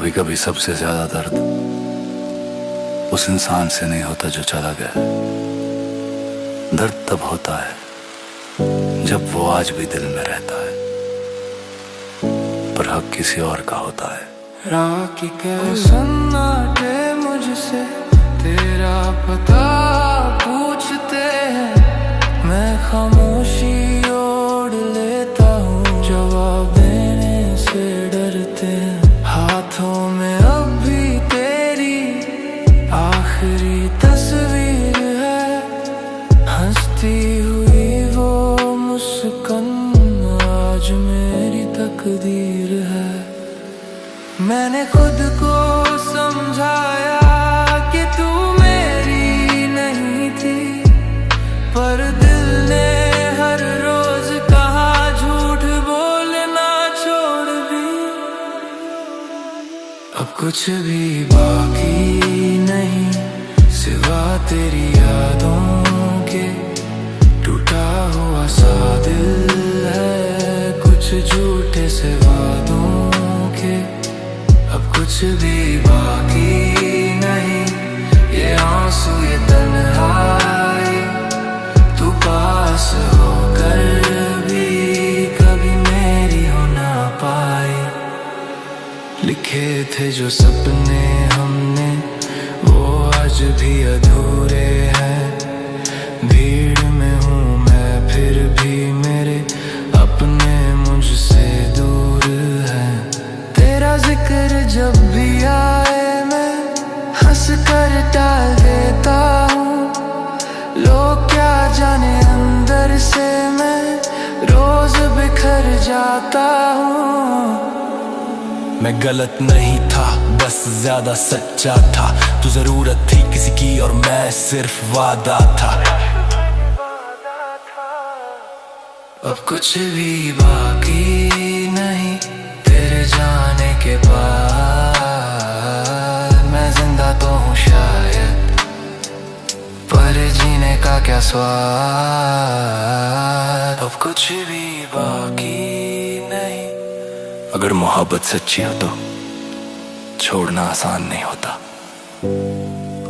कभी कभी सबसे ज्यादा दर्द उस इंसान से नहीं होता जो चला गया है। दर्द तब होता है जब वो आज भी दिल में रहता है, पर हक किसी और का होता है। राखी के सन्नाटे मुझसे तेरा पता पूछते हैं, मैं खामोशी ओढ़ लेता हूँ, जवाब देने से डरते हैं। हाथों में अब भी तेरी आखिरी तस्वीर है, हंसती हुई वो मुस्कान आज मेरी तकदीर है। मैंने खुद को समझाया कि तू मेरी नहीं थी, पर दिल ने हर रोज कहा झूठ बोलना छोड़ भी। अब कुछ भी बाकी नहीं सिवा तेरी यादों के, टूटा हुआ सा दिल है कुछ झूठे से वादों के। अब कुछ भी बाकी नहीं, ये आंसू ये तन्हाई, तू पास होकर भी कभी मेरी हो ना पाई। लिखे थे जो सपने हमने वो आज भी अधूरे हैं, भीड़ में हूँ मैं फिर भी मेरे अपने मुझसे दूर हैं। तेरा जिक्र जब भी आए मैं हंस कर टाल देता हूँ, लोग क्या जाने अंदर से मैं रोज बिखर जाता हूँ। मैं गलत नहीं था बस ज्यादा सच्चा था, तू जरूरत थी किसी की और मैं सिर्फ वादा था। अब कुछ भी बाकी नहीं तेरे जाने के बाद, मैं जिंदा तो हूँ शायद, पर जीने का क्या स्वाद। अब कुछ भी बाकी नहीं। अगर मोहब्बत सच्ची हो तो छोड़ना आसान नहीं होता,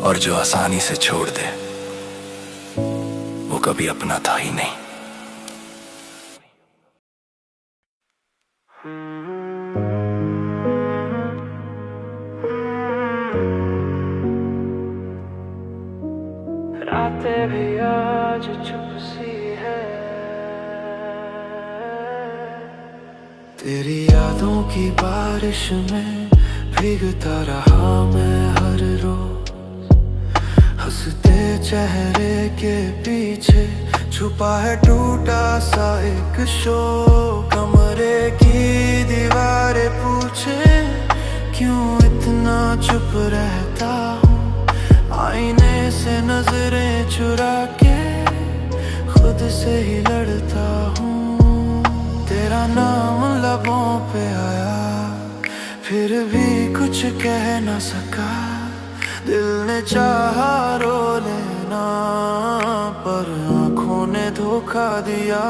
और जो आसानी से छोड़ दे वो कभी अपना था ही नहीं। रातें भी आज चुप सी है, तेरी यादों की बारिश में भीगता रहा मैं हर रोज। हंसते चेहरे के पीछे छुपा है टूटा सा एक शोक। कमरे की दीवारें पूछे क्यों इतना चुप रहता हूँ, आईने से नजरें चुरा के खुद से ही लड़ता हूँ। तेरा नाम लबों पे आया फिर भी कुछ कह न सका, दिल ने चाहा रो लेना पर आँखों ने धोखा दिया।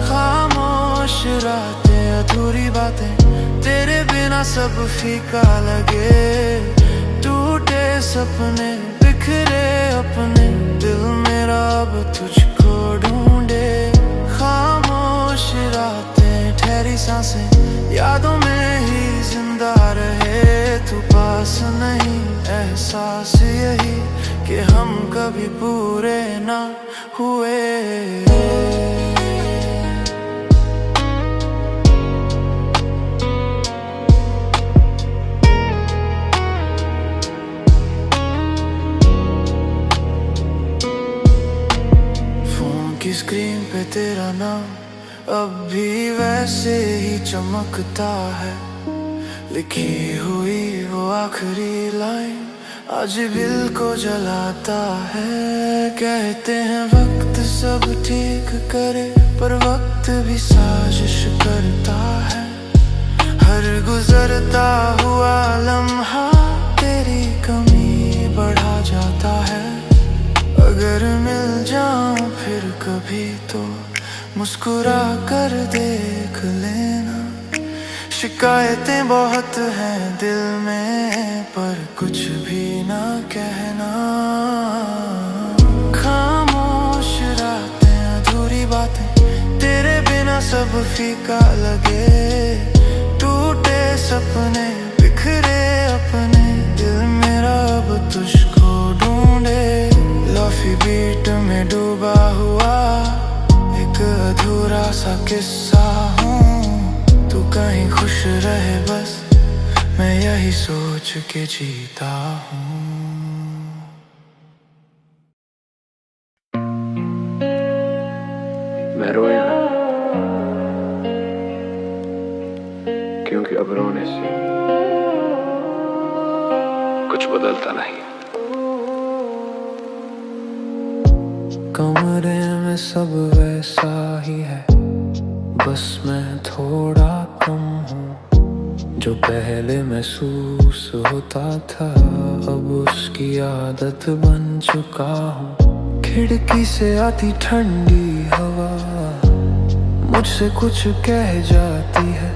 खामोश रातें अधूरी बातें तेरे बिना सब फीका लगे, टूटे सपने बिखरे अपने दिल मेरा अब तुझको ढूंढे। खामोश रातें ठहरी सांसें यादों में ही जिंदा रहे, तू पास नहीं एहसास यही कि हम कभी पूरे ना हुए। की स्क्रीन पे तेरा नाम अब भी वैसे ही चमकता है, लिखी हुई वो आखिरी लाइन आज दिल को जलाता है। कहते हैं वक्त सब ठीक करे पर वक्त भी साजिश करता है, हर गुजरता हुआ लम्हा तेरी कमी बढ़ा जाता है। अगर मिल जाऊं फिर कभी तो मुस्कुरा कर देख लेना, शिकायतें बहुत हैं दिल में, पर कुछ भी ना कहना। खामोश रातें, अधूरी बातें, तेरे बिना सब फीका लगे। टूटे सपने, बिखरे अपने, दिल मेरा अब तुझको ढूंढे। लॉफी बीट में डूबा हुआ एक अधूरा सा किस्सा हूँ। तू कहीं खुश रहे बस, मैं यही सोच के जीता हूँ। मैं रोया क्योंकि अब रोने से कुछ बदलता नहीं। कमरे में सब वैसा ही है, बस मैं थोड़ा कम हूँ। जो पहले महसूस होता था अब उसकी आदत बन चुका हूँ। खिड़की से आती ठंडी हवा मुझसे कुछ कह जाती है।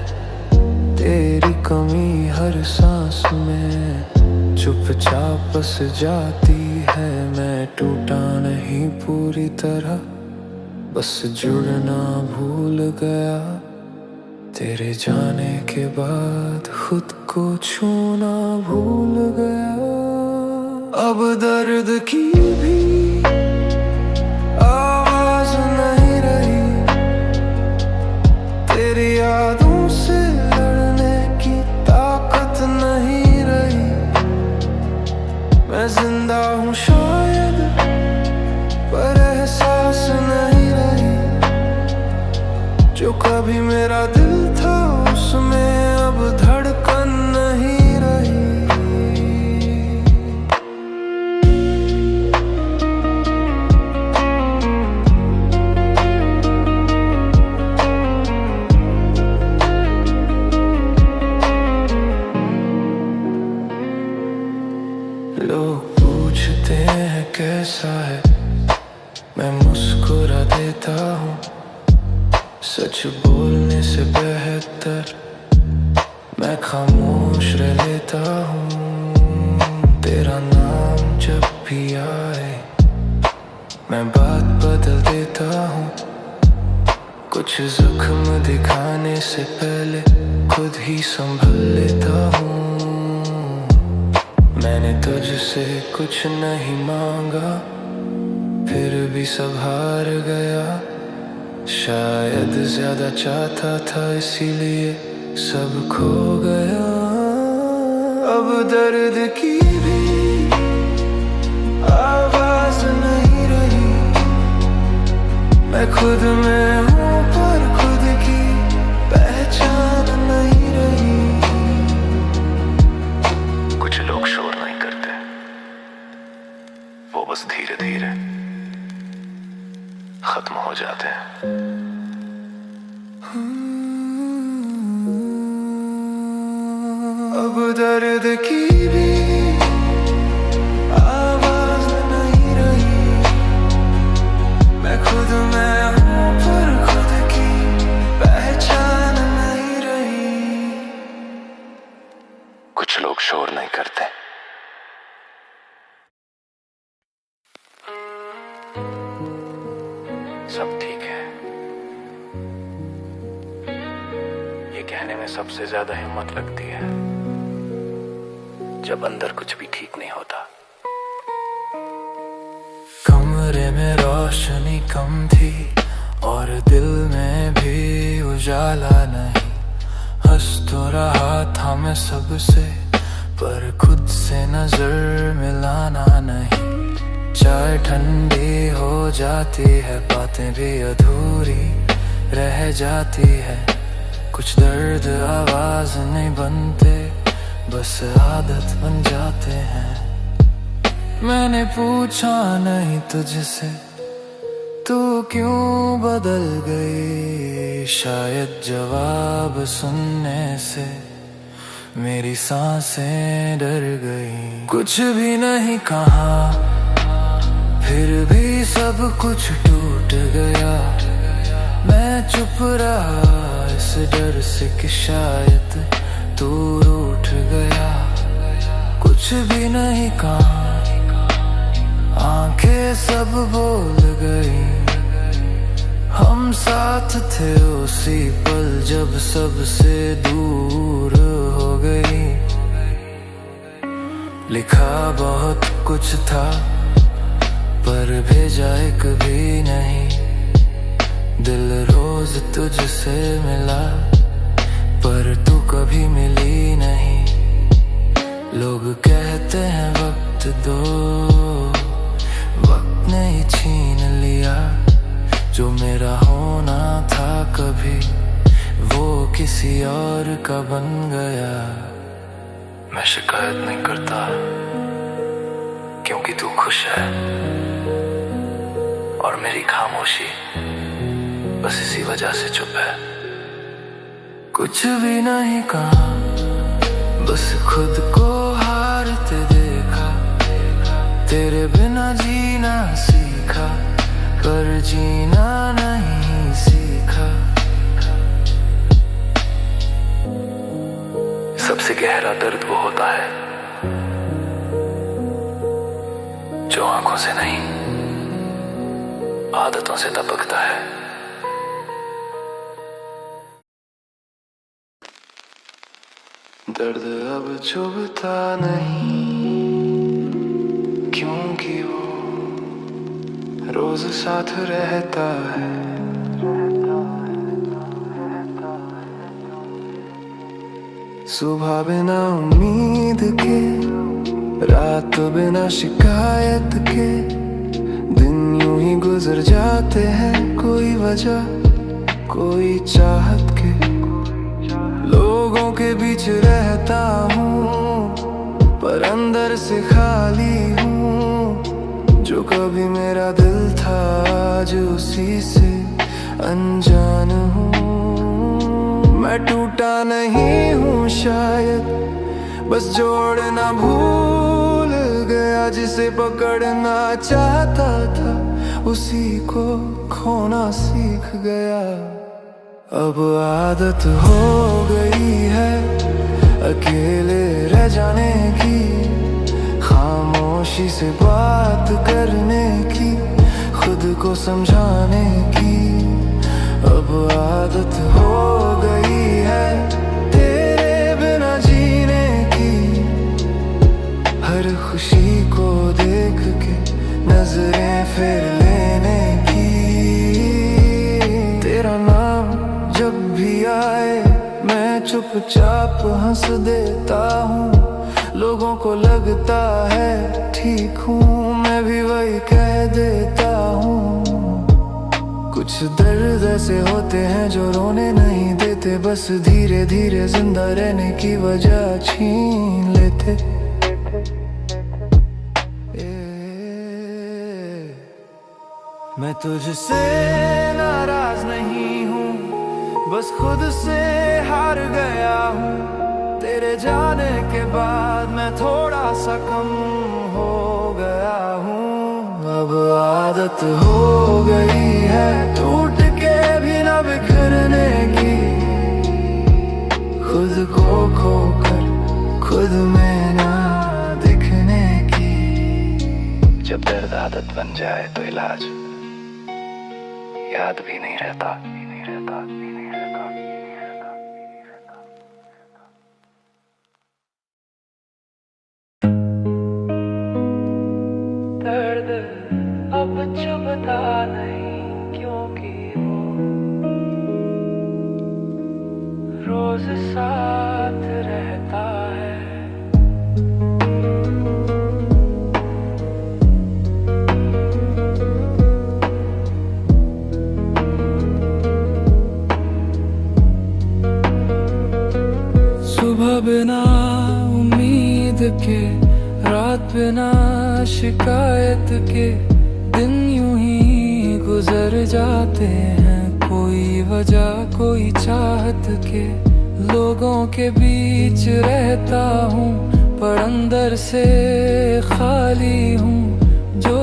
तेरी कमी हर सांस में चुपचाप बस जाती है। मैं टूटा नहीं पूरी तरह, बस जुड़ना भूल गया। तेरे जाने के बाद खुद को छूना भूल गया। अब दर्द की भी आवाज नहीं रही, तेरी यादों से लड़ने की ताकत नहीं रही। मैं जिंदा हूँ शायद, पर एहसास नहीं रही। जो कभी मेरा दिल था उसमें अब धड़कन नहीं रही। लोग पूछते हैं कैसा है, मैं मुस्कुरा देता हूँ। सच बोलने से बेहतर मैं खामोश रह लेता हूँ। तेरा नाम जब भी आए मैं बात बदल देता हूँ। कुछ जख्म दिखाने से पहले खुद ही संभल लेता हूँ। मैंने तुझसे कुछ नहीं मांगा, फिर भी सब हार गया। शायद ज्यादा चाहता था इसीलिए सब खो गया। अब दर्द की भी आवाज नहीं रही। मैं खुद में हूँ पर खुद की पहचान नहीं रही। कुछ लोग शोर नहीं करते, वो बस धीरे धीरे खत्म हो जाते हैं। अब दर्द की भी आवाज नहीं रही। मैं खुद में हूँ पर खुद की पहचान नहीं रही। कुछ लोग शोर नहीं करते, सब ठीक है। ये कहने में सबसे ज्यादा हिम्मत लगती है जब अंदर कुछ भी ठीक नहीं होता। कमरे में रोशनी कम थी और दिल में भी उजाला नहीं। हंस तो रहा था मैं सबसे, पर खुद से नजर मिलाना नहीं। चाय ठंडी हो जाती है, बातें भी अधूरी रह जाती है। कुछ दर्द आवाज नहीं बनते, बस आदत बन जाते हैं। मैंने पूछा नहीं तुझसे तू क्यों बदल गई। शायद जवाब सुनने से मेरी सांसें डर गई। कुछ भी नहीं कहा, फिर भी सब कुछ टूट गया। मैं चुप रहा इस डर से कि शायद तू रूठ गया। कुछ भी नहीं कहा, आंखें सब बोल गई। हम साथ थे उसी पल जब सबसे दूर हो गई। लिखा बहुत कुछ था पर भेजा एक भी नहीं। दिल रोज तुझसे मिला पर तू कभी मिली नहीं। लोग कहते हैं वक्त दो, वक्त ने ही छीन लिया। जो मेरा होना था कभी वो किसी और का बन गया। मैं शिकायत नहीं करता क्योंकि तू खुश है, और मेरी खामोशी बस इसी वजह से चुप है। कुछ भी नहीं कहा, बस खुद को हारते देखा। तेरे बिना जीना सीखा पर जीना नहीं सीखा। सबसे गहरा दर्द वो होता है जो आंखों से नहीं आदतों से टपकता है। दर्द अब चुभता नहीं क्योंकि वो रोज साथ रहता है। सुबह बिना उम्मीद के, रात बिना शिकायत के, दिन यूं ही गुजर जाते हैं। कोई वजह कोई चाहत के, लोगों के बीच रहता हूँ पर अंदर से खाली हूँ। जो कभी मेरा दिल था आज उसी से अनजान हूँ। मैं टूटा नहीं हूँ शायद, बस जोड़ना भूल गया। जिसे पकड़ना चाहता था उसी को खोना सीख गया। अब आदत हो गई है अकेले रह जाने की, खामोशी से बात करने की, खुद को समझाने की। अब आदत हो गई है तेरे बिना जीने की, हर खुशी को देख के नजरें फेर लेने की। तेरा नाम जब भी आए मैं चुपचाप हंस देता हूँ। लोगों को लगता है ठीक हूँ, मैं भी वही कह देता हूँ। कुछ दर्द ऐसे होते हैं जो रोने नहीं देते, बस धीरे धीरे जिंदा रहने की वजह छीन लेते। मैं तुझसे नाराज नहीं हूँ, बस खुद से हार गया हूँ। तेरे जाने के बाद मैं थोड़ा सा कम हो गया हूँ। अब आदत हो गई है टूट के भी न बिखरने की, खुद को खोकर खुद में ना दिखने की। जब दर्द आदत बन जाए तो इलाज याद भी नहीं रहता। दर्द अब चुभता नहीं क्योंकि वो रोज साथ रहता है। सुबह बिना उम्मीद के, रात बिना शिकायत के, दिन यूं ही गुजर जाते हैं। कोई वजह कोई चाहत के, लोगों के बीच रहता हूँ पर अंदर से खाली हूँ। जो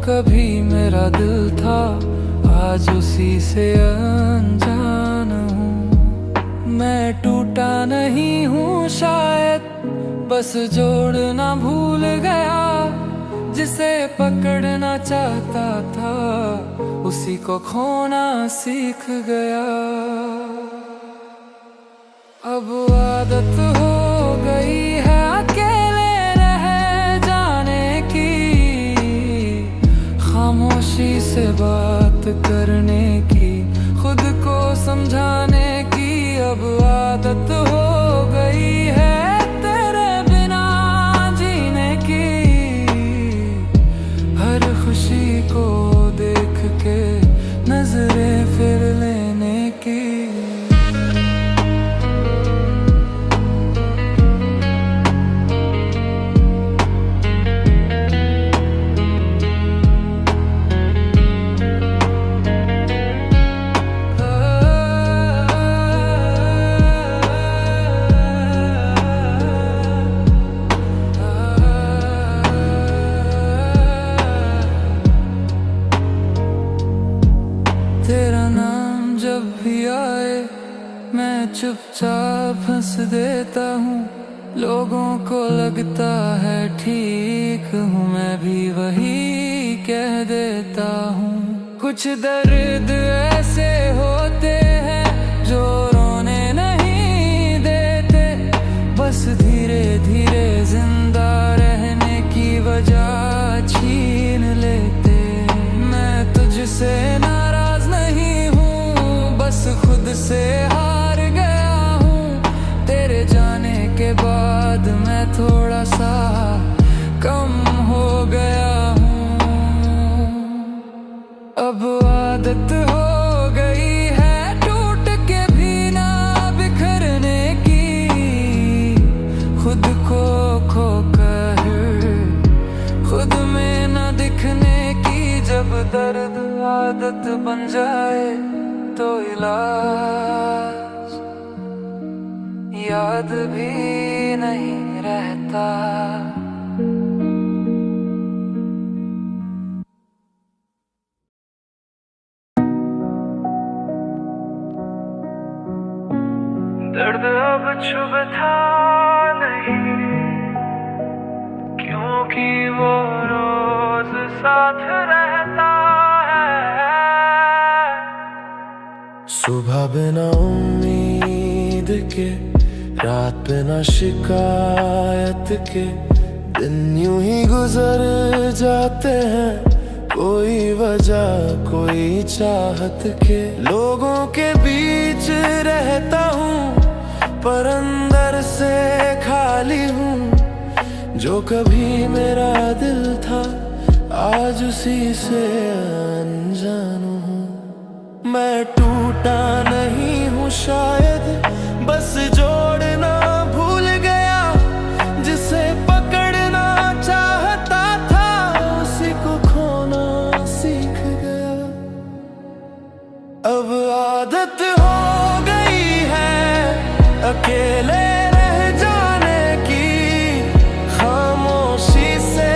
कभी मेरा दिल था आज उसी से अनजान हूँ। मैं टूटा नहीं हूँ शायद, बस जोड़ना भूल गया। जिसे पकड़ना चाहता था उसी को खोना सीख गया। अब आदत हो गई है अकेले रह जाने की, खामोशी से बात करने की, खुद को समझाने की। अब आदत हो गई है तेरे बिना जीने की, हर खुशी को देख के नजरें फिर लेने की। तेरा नाम जब भी आए मैं चुपचाप हंस देता हूँ। लोगों को लगता है ठीक हूँ, मैं भी वही कह देता हूँ। कुछ दर्द ऐसे होते हैं जो रोने नहीं देते, बस धीरे धीरे जिंदा रहने की वजह छीन लेते। मैं तुझसे नाराज नहीं हूँ, बस खुद से हार गया हूँ। तेरे जाने के बाद मैं थोड़ा सा कम हो गया हूँ। अब आदत हो गई है टूट के भी ना बिखरने की, खुद को खो कर खुद में न दिखने की। जब दर्द आदत बन जाए तो इलाज याद भी नहीं रहता। दर्द अब छुपता नहीं, क्योंकि वो रोज साथ रहता है। सुबह बिना उम्मीद के, रात बिना शिकायत के, दिन यूं ही गुजर जाते हैं। कोई वजह कोई चाहत के, लोगों के बीच रहता हूँ पर अंदर से खाली हूँ। जो कभी मेरा दिल था आज उसी से अनजान हूँ। मैं टूटा नहीं हूँ शायद, बस जोड़ना भूल गया। जिसे पकड़ना चाहता था उसी को खोना सीख गया। अब आदत हो गई है अकेले रह जाने की, खामोशी से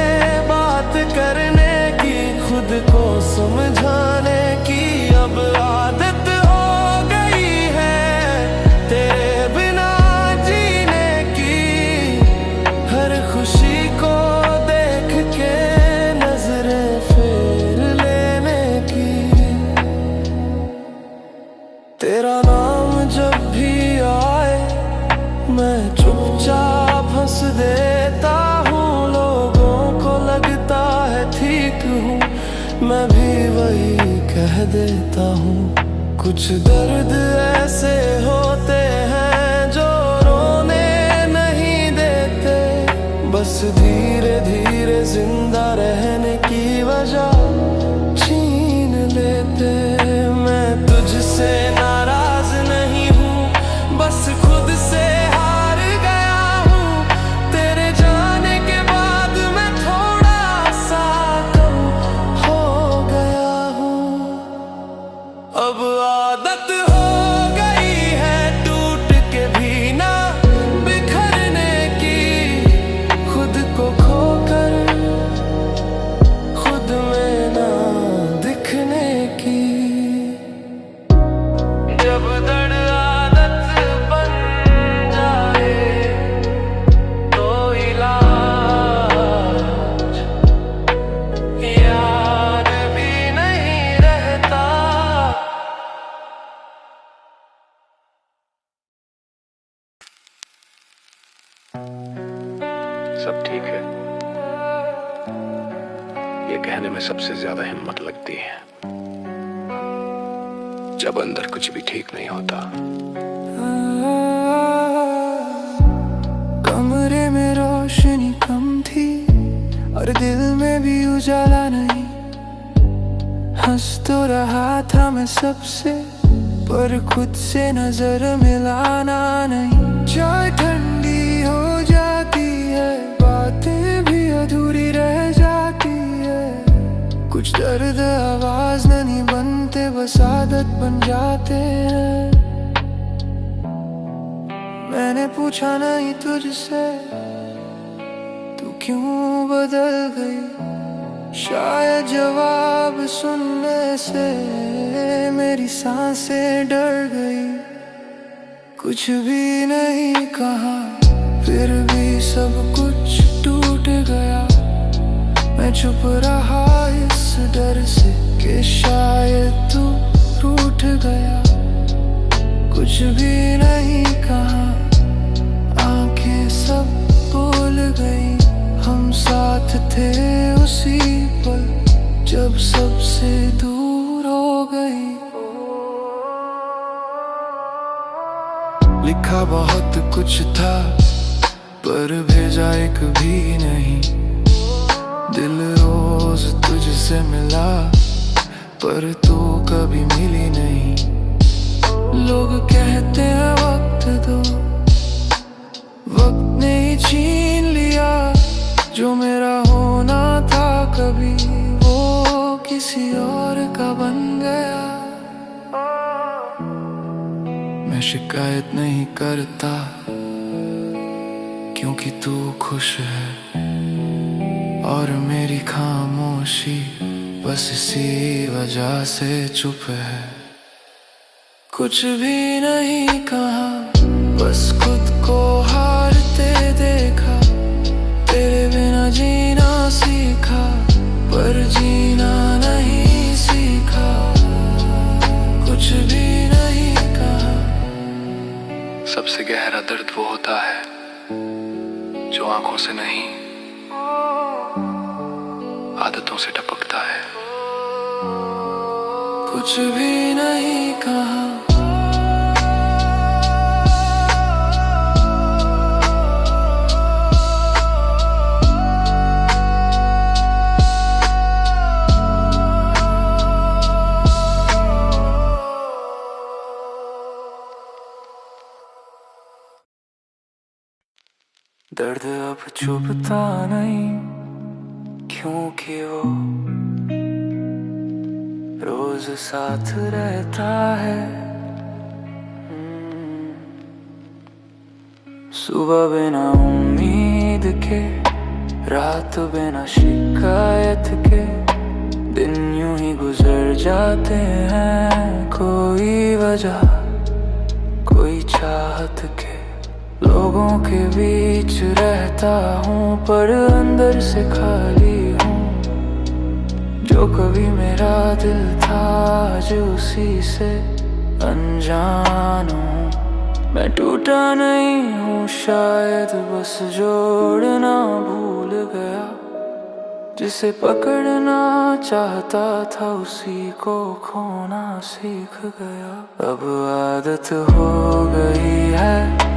बात करने की, खुद को समझाने की। अब आदत हो गई है तेरे बिना जीने की, हर खुशी को देख के नजरें फेर लेने की। तेरा नाम जब भी आए मैं चुपचाप हंस देता हूँ। लोगों को लगता है ठीक हूँ, मैं भी वही कह देता हूँ। कुछ दर्द ऐसे होते हैं जो रोने नहीं देते, बस धीरे धीरे जिंदा रहने की वजह छीन लेते। मैं तुझसे नाराज नहीं हूँ, बस खुद से हार गया हूँ। तेरे जाने के बाद मैं थोड़ा सा कम हो गया हूँ। अब आदत हो गई है टूट के भी ना बिखरने की, खुद को खोकर खुद में सब ठीक है, ये कहने में सबसे ज्यादा हिम्मत लगती है जब अंदर कुछ भी ठीक नहीं होता। कमरे में रोशनी कम थी और दिल में भी उजाला नहीं। हंस तो रहा था मैं सबसे, पर खुद से नजर मिलाना नहीं। चाय ठंडी हो जाती है, बातें भी अधूरी रह जाती है। कुछ दर्द आवाज नहीं बनते, बस आदत बन जाते हैं। मैंने पूछा नहीं तुझसे तू क्यों बदल गई, शायद जवाब सुनने से मेरी सांसें डर गई। कुछ भी नहीं कहा, फिर भी सब कुछ टूट गया। मैं चुप रहा इस डर से कि शायद तू रूठ गया। कुछ भी नहीं कहा, आंखें सब भूल गई। हम साथ थे उसी पल जब सबसे दूर हो गई। लिखा बहुत कुछ था पर भेजा एक भी नहीं। दिल रोज तुझसे मिला पर तू कभी मिली नहीं। लोग कहते हैं वक्त दो, वक्त ने ही छीन लिया जो मेरा होना था कभी, वो किसी और का बन गया। मैं शिकायत नहीं करता क्योंकि तू खुश है, और मेरी खामोशी बस इसी वजह से चुप है। कुछ भी नहीं कहा, बस खुद को हारते देखा। तेरे बिना जीना सीखा पर जीना नहीं सीखा। कुछ भी नहीं कहा। सबसे गहरा दर्द वो होता है जो आंखों से नहीं आदतों से टपकता है। कुछ भी नहीं कहा। दर्द अब छुपता नहीं क्योंकि वो रोज साथ रहता है। सुबह बिना उम्मीद के, रात बिना शिकायत के, दिन यूं ही गुजर जाते हैं। कोई वजह कोई चाहत के, लोगों के बीच रहता हूँ पर अंदर से खाली हूँ। जो कभी मेरा दिल था आज उसी से अनजान हूँ। मैं टूटा नहीं हूँ शायद, बस जोड़ना भूल गया। जिसे पकड़ना चाहता था उसी को खोना सीख गया। अब आदत हो गई है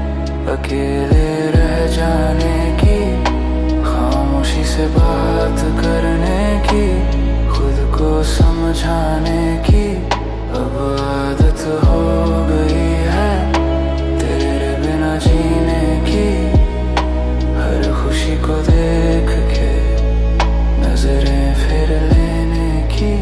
अकेले रह जाने की, खामोशी से बात करने की, खुद को समझाने की। अब आदत हो गई है तेरे बिना जीने की, हर खुशी को देख के नजरें फिर लेने की।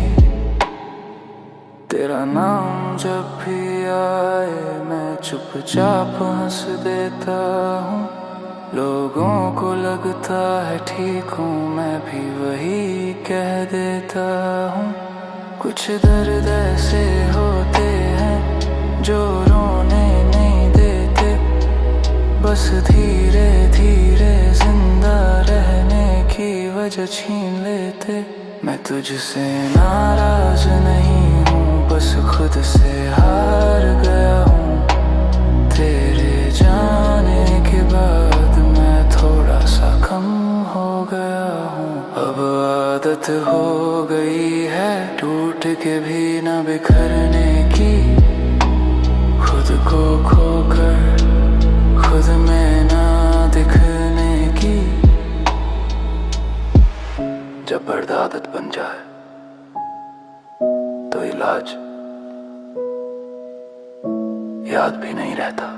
तेरा नाम जब भी आए मैं चुपचाप हंस देता हूँ। लोगों को लगता है ठीक हूँ, मैं भी वही कह देता हूँ। कुछ दर्द ऐसे होते हैं जो रोने नहीं देते, बस धीरे धीरे जिंदा रहने की वजह छीन लेते। मैं तुझसे नाराज नहीं हूँ, बस खुद से हार गया हूँ। तेरे जाने के बाद मैं थोड़ा सा कम आदत हो गई है टूट के भी न बिखरने की, खुद को खोकर खुद में ना दिखने की। जब दर्द आदत बन जाए तो इलाज याद भी नहीं रहता।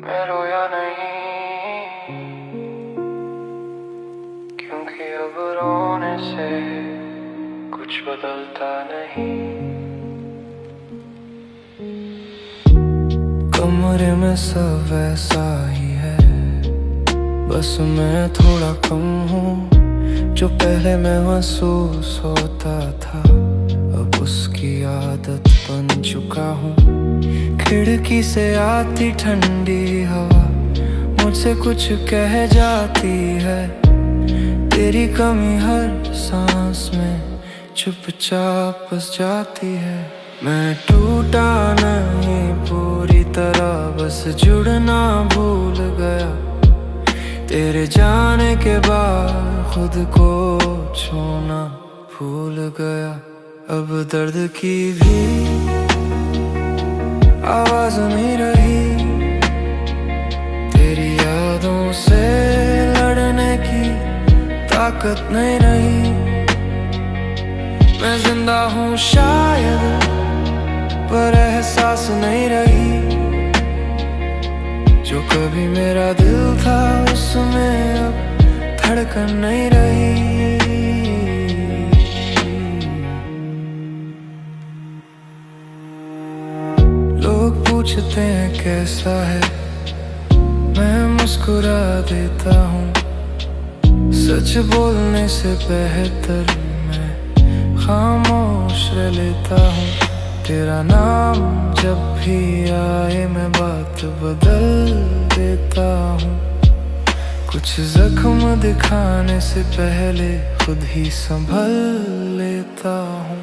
मैं रोया नहीं क्योंकि अब रोने से कुछ बदलता नहीं। कमरे में सब वैसा ही है, बस मैं थोड़ा कम हूँ। जो पहले मैं महसूस होता था अब उसकी आदत बन चुका हूँ। खिड़की से आती ठंडी हवा मुझसे कुछ कह जाती है, तेरी कमी हर सांस में चुपचाप बस जाती है। मैं टूटा नहीं पूरी तरह, बस जुड़ना भूल गया। तेरे जाने के बाद खुद को छूना भूल गया। अब दर्द की भी आवाज नहीं रही, तेरी यादों से लड़ने की ताकत नहीं रही। मैं जिंदा हूँ शायद पर एहसास नहीं रही। जो कभी मेरा दिल था उसमें अब धड़कन नहीं रही। लोग पूछते हैं कैसा है, मैं मुस्कुरा देता हूँ। सच बोलने से बेहतर मैं खामोश रह लेता हूँ। तेरा नाम जब भी आए मैं बात बदल देता हूँ। कुछ जख्म दिखाने से पहले खुद ही संभल लेता हूँ।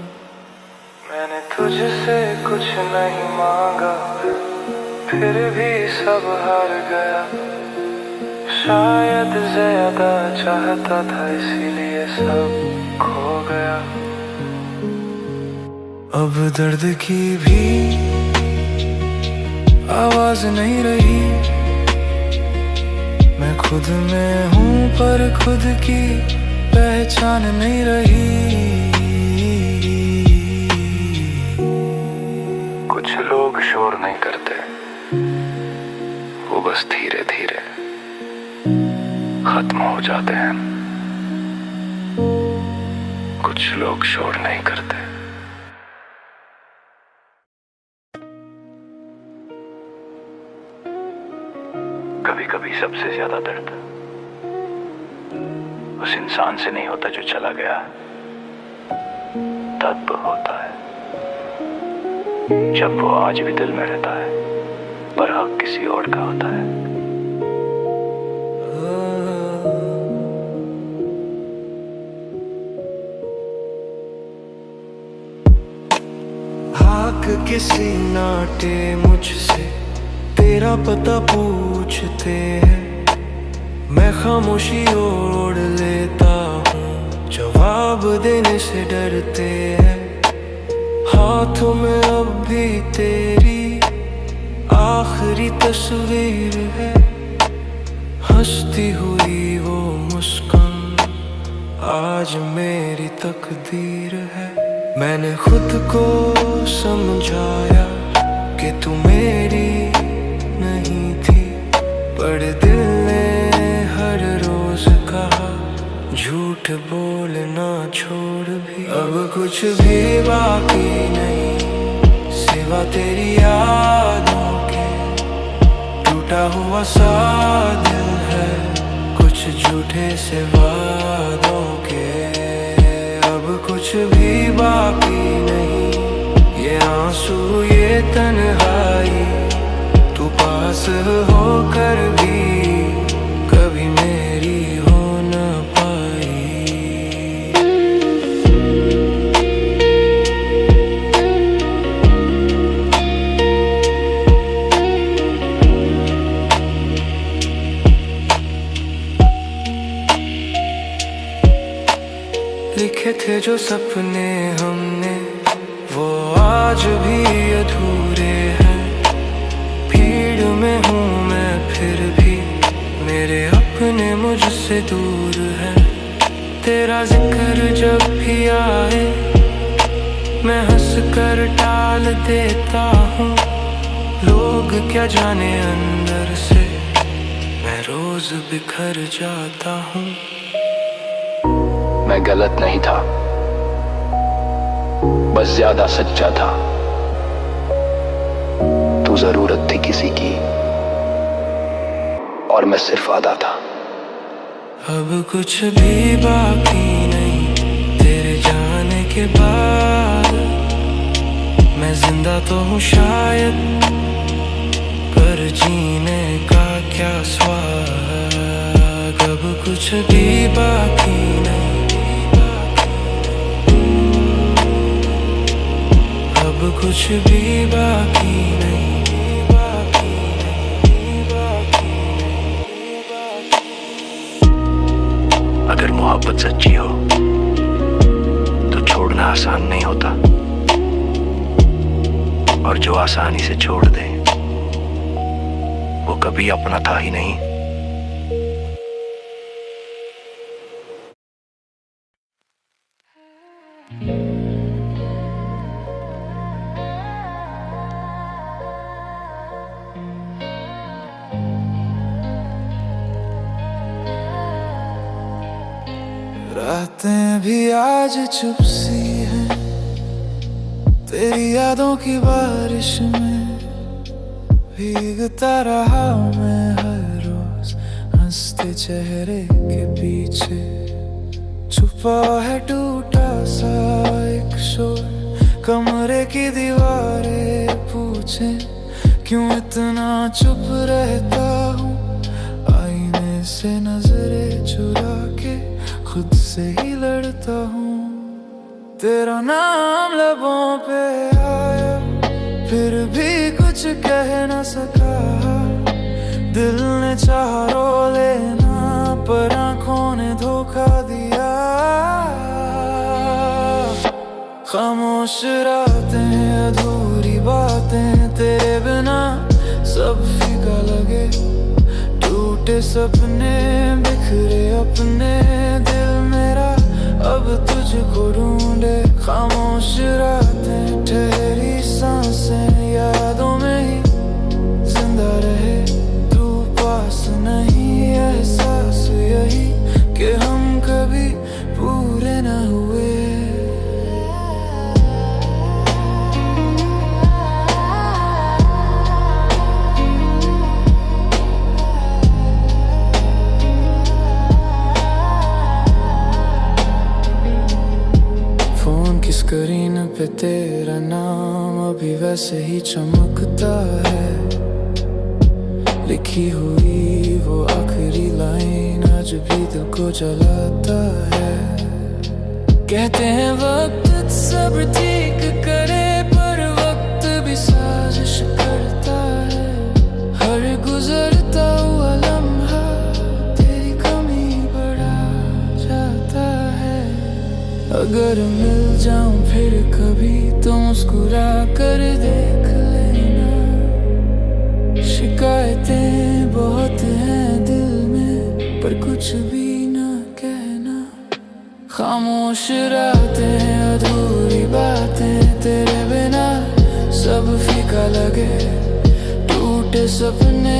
मैंने तुझसे कुछ नहीं मांगा फिर भी सब हार गया। शायद ज्यादा चाहता था इसीलिए सब खो गया। अब दर्द की भी आवाज नहीं रही। मैं खुद में हूँ पर खुद की पहचान नहीं रही। कुछ लोग शोर नहीं करते, वो बस धीरे धीरे खत्म हो जाते हैं। कुछ लोग शोर नहीं करते। कभी कभी सबसे ज्यादा दर्द उस इंसान से नहीं होता जो चला गया, तब होता है जब वो आज भी दिल में रहता है पर हक किसी और का होता है। हाक किसी नाटे मुझसे तेरा पता पूछते हैं। मैं खामोशी ओढ़ लेता हूँ, जवाब देने से डरते हैं। हाथों में अब भी तेरी आखिरी तस्वीर है। हंसती हुई वो मुस्कान आज मेरी तकदीर है। मैंने खुद को समझाया कि तू मेरी नहीं थी, पर दिल ने हर रोज कहा झूठ बोलना छोड़ भी। अब कुछ भी बाकी नहीं सिवा तेरी यादों के। टूटा हुआ सा दिल है कुछ झूठे से वादों के। अब कुछ भी बाकी नहीं, ये आंसू ये तन्हाई, तू पास होकर भी कभी मेरी हो न पाई। थे जो सपने हमने वो आज भी अधूरे हैं। भीड़ में हूँ मैं फिर भी मेरे अपने मुझसे दूर हैं। तेरा जिक्र जब भी आए मैं हंस कर टाल देता हूँ। लोग क्या जाने अंदर से मैं रोज बिखर जाता हूँ। मैं गलत नहीं था, बस ज्यादा सच्चा था। तू जरूरत थी किसी की और मैं सिर्फ आधा था। अब कुछ भी बाकी नहीं तेरे जाने के बाद। मैं जिंदा तो हूँ शायद पर जीने का क्या स्वाद। अब कुछ भी बाकी नहीं, अब कुछ भी बाकी नहीं। अगर मोहब्बत सच्ची हो तो छोड़ना आसान नहीं होता, और जो आसानी से छोड़ दे वो कभी अपना था ही नहीं। रातें भी आज चुप सी हैं तेरी यादों की बारिश में। भीगता रहा मैं हर रोज हंसते चेहरे के पीछे। छुपा है टूटा सा एक शोर, कमरे की दीवारें पूछे क्यों इतना चुप रहता हूँ। आईने से नजरें चुरा के खुद से ही लड़ता हूँ। तेरा नाम लबों पे आया फिर भी कुछ कह न सका। दिल ने चाहा रो लेना पर आँखों ने धोखा दिया। खामोश रातें अधूरी बातें तेरे बिना सब फीका लगे। टूटे सपने बिखरे अपने दिल मेरा अब तुझको ढूंढे। खामोश रातें ठहरी सांसें यादों में ही जिंदा रहे। तू पास नहीं एहसास यही कि हम कभी पूरे न हुए। स्क्रीन पे तेरा नाम अभी वैसे ही चमकता है। लिखी हुई वो आखिरी लाइन आज भी दिल को जलाता है। कहते हैं वक्त सब ठीक करे पर वक्त भी साजिश करता है। हर गुजरता हुआ लम्हा तेरी कमी बढ़ा जाता है। अगर मिल जाऊं फिर कभी तो मुस्कुरा कर देख लेना। शिकायतें बहुत हैं दिल में पर कुछ भी ना कहना। खामोश रातें अधूरी बातें तेरे बिना सब फीका लगे। टूटे सपने